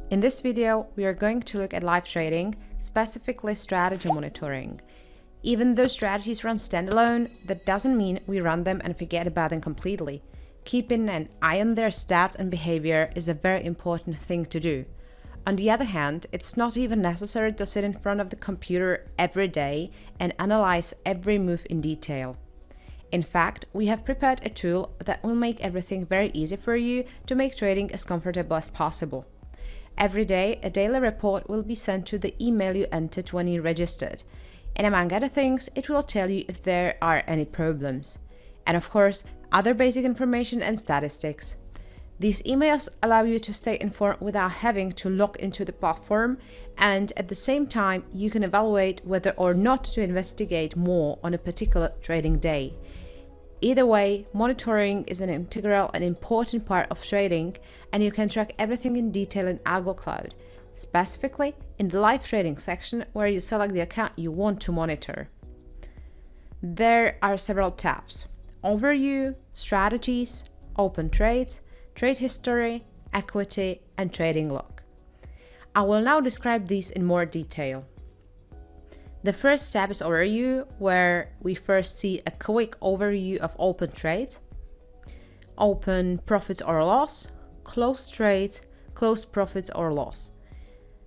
In this video, we are going to look at live trading, specifically strategy monitoring. Even though strategies run standalone, that doesn't mean we run them and forget about them completely. Keeping an eye on their stats and behavior is a very important thing to do. On the other hand, it's not even necessary to sit in front of the computer every day and analyze every move in detail. In fact, we have prepared a tool that will make everything very easy for you to make trading as comfortable as possible. Every day, a daily report will be sent to the email you entered when you registered. And among other things, it will tell you if there are any problems. And of course, other basic information and statistics. These emails allow you to stay informed without having to log into the platform, and at the same time, you can evaluate whether or not to investigate more on a particular trading day. Either way, monitoring is an integral and important part of trading, and you can track everything in detail in AlgoCloud, specifically in the live trading section where you select the account you want to monitor. There are several tabs: Overview, Strategies, Open Trades, Trade History, Equity, and Trading Log. I will now describe these in more detail. The first tab is Overview, where we first see a quick overview of open trades, open profits or loss, closed trades, closed profits or loss.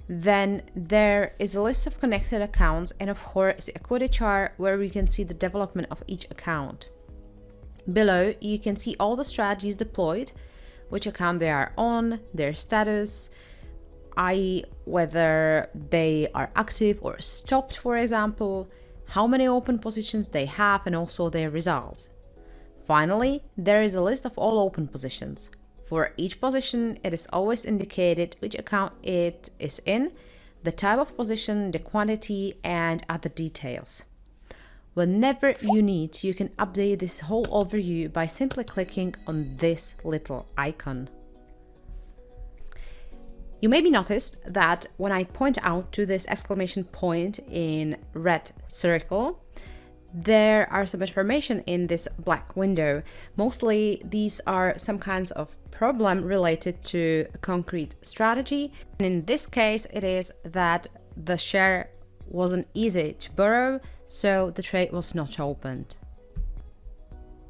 Then there is a list of connected accounts and of course the equity chart where we can see the development of each account. Below you can see all the strategies deployed, which account they are on, their status, i.e. whether they are active or stopped, for example, how many open positions they have, and also their results. Finally, there is a list of all open positions. For each position, it is always indicated which account it is in, the type of position, the quantity, and other details. Whenever you need, you can update this whole overview by simply clicking on this little icon. You maybe noticed that when I point out to this exclamation point in red circle, there are some information in this black window. Mostly these are some kinds of problem related to a concrete strategy. And in this case, it is that the share wasn't easy to borrow, so the trade was not opened.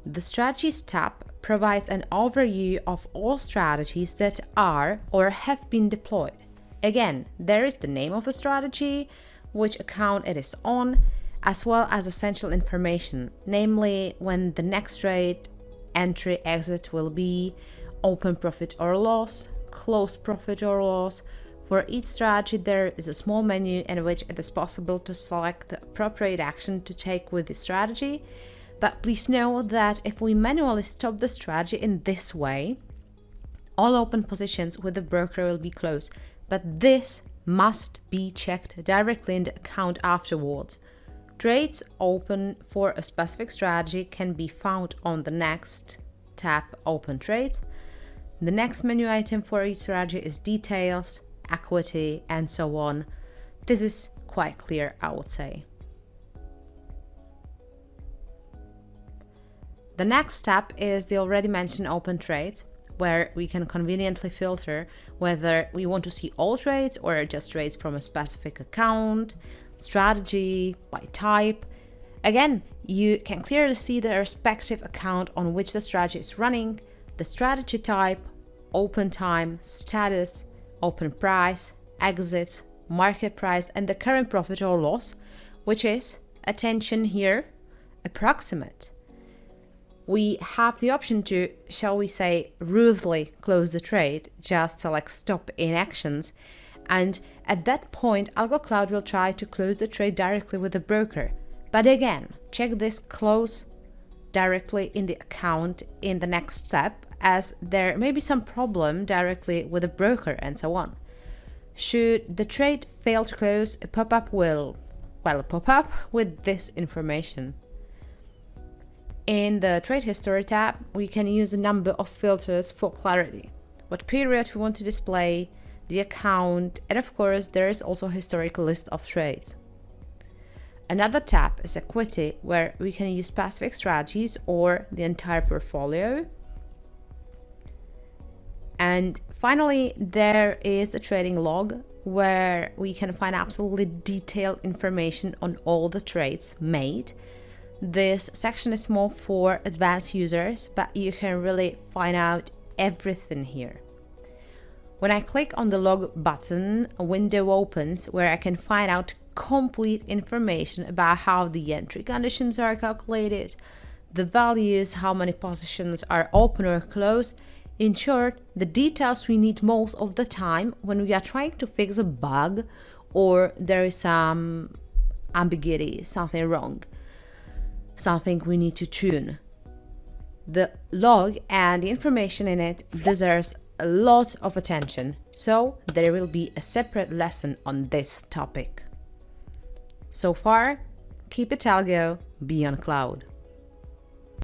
The Strategies tab provides an overview of all strategies that are or have been deployed. Again, there is the name of the strategy, which account it is on, as well as essential information, namely when the next trade, entry, exit will be, open profit or loss, closed profit or loss. For each strategy, there is a small menu in which it is possible to select the appropriate action to take with the strategy. But please know that if we manually stop the strategy in this way, all open positions with the broker will be closed. But this must be checked directly in the account afterwards. Trades open for a specific strategy can be found on the next tab, Open Trades. The next menu item for each strategy is Details, Equity, and so on. This is quite clear, I would say. The next tab is the already mentioned Open Trades, where we can conveniently filter whether we want to see all trades or just trades from a specific account, strategy, by type. Again, you can clearly see the respective account on which the strategy is running, the strategy type, open time, status, open price, exits, market price, and the current profit or loss, which is, attention here, approximate. We have the option to, shall we say, rudely close the trade, just select Stop in Actions, and at that point AlgoCloud will try to close the trade directly with the broker. But again, check this close directly in the account in the next step, as there may be some problem directly with the broker and so on. Should the trade fail to close, a pop-up will, pop up with this information. In the Trade History tab, we can use a number of filters for clarity. What period we want to display, the account, and of course there is also a historical list of trades. Another tab is Equity, where we can use specific strategies or the entire portfolio. And Finally, there is the trading log, where we can find absolutely detailed information on all the trades made. This section is more for advanced users, but you can really find out everything here. When I click on the log button, a window opens where I can find out complete information about how the entry conditions are calculated, the values, how many positions are open or closed. In short, the details we need most of the time when we are trying to fix a bug or there is some ambiguity, something wrong, something we need to tune. The log and the information in it deserves a lot of attention, so there will be a separate lesson on this topic. So far, keep it algo, be on cloud.